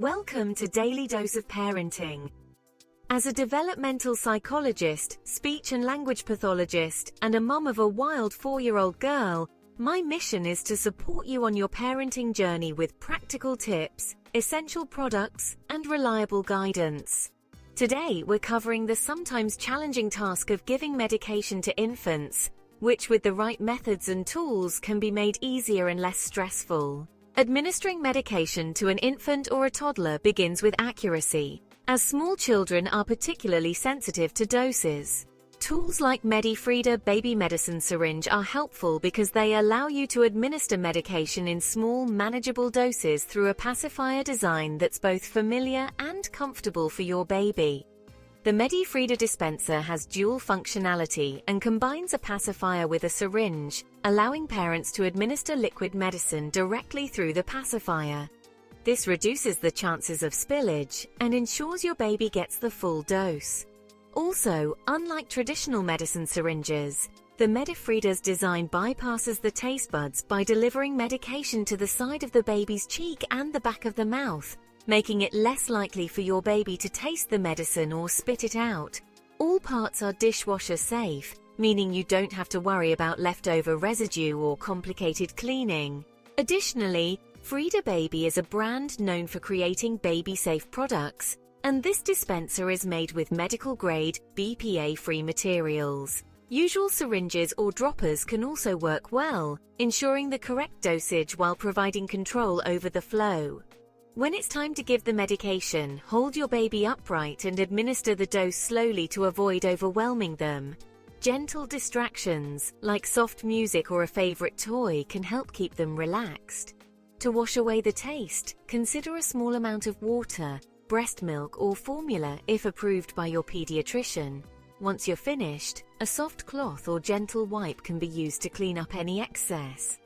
Welcome to Daily Dose of Parenting. As a developmental psychologist, speech and language pathologist, and a mum of a wild 4-year-old girl, my mission is to support you on your parenting journey with practical tips, essential products, and reliable guidance. Today, we're covering the sometimes challenging task of giving medication to infants, which with the right methods and tools can be made easier and less stressful. Administering medication to an infant or a toddler begins with accuracy, as small children are particularly sensitive to doses. Tools like MediFrida baby medicine syringe are helpful because they allow you to administer medication in small, manageable doses through a pacifier design that's both familiar and comfortable for your baby. The MediFrida dispenser has dual functionality and combines a pacifier with a syringe, allowing parents to administer liquid medicine directly through the pacifier. This reduces the chances of spillage and ensures your baby gets the full dose. Also, unlike traditional medicine syringes, the MediFrida's design bypasses the taste buds by delivering medication to the side of the baby's cheek and the back of the mouth, making it less likely for your baby to taste the medicine or spit it out. All parts are dishwasher safe, meaning you don't have to worry about leftover residue or complicated cleaning. Additionally, Frida Baby is a brand known for creating baby-safe products, and this dispenser is made with medical-grade, BPA-free materials. Usual syringes or droppers can also work well, ensuring the correct dosage while providing control over the flow. When it's time to give the medication, hold your baby upright and administer the dose slowly to avoid overwhelming them. Gentle distractions, like soft music or a favorite toy, can help keep them relaxed. To wash away the taste, consider a small amount of water, breast milk or formula if approved by your pediatrician. Once you're finished, a soft cloth or gentle wipe can be used to clean up any excess.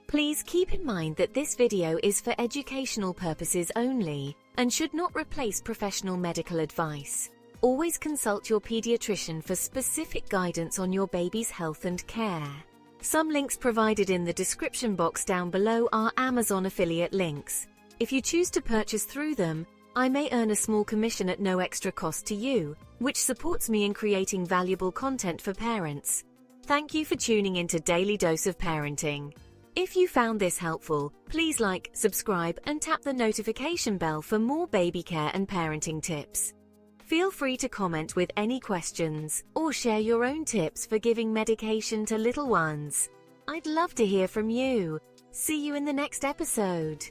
Please keep in mind that this video is for educational purposes only and should not replace professional medical advice. Always consult your pediatrician for specific guidance on your baby's health and care. Some links provided in the description box down below are Amazon affiliate links. If you choose to purchase through them, I may earn a small commission at no extra cost to you, which supports me in creating valuable content for parents. Thank you for tuning into Daily Dose of Parenting. If you found this helpful, please like, subscribe, and tap the notification bell for more baby care and parenting tips. Feel free to comment with any questions or share your own tips for giving medication to little ones. I'd love to hear from you. See you in the next episode.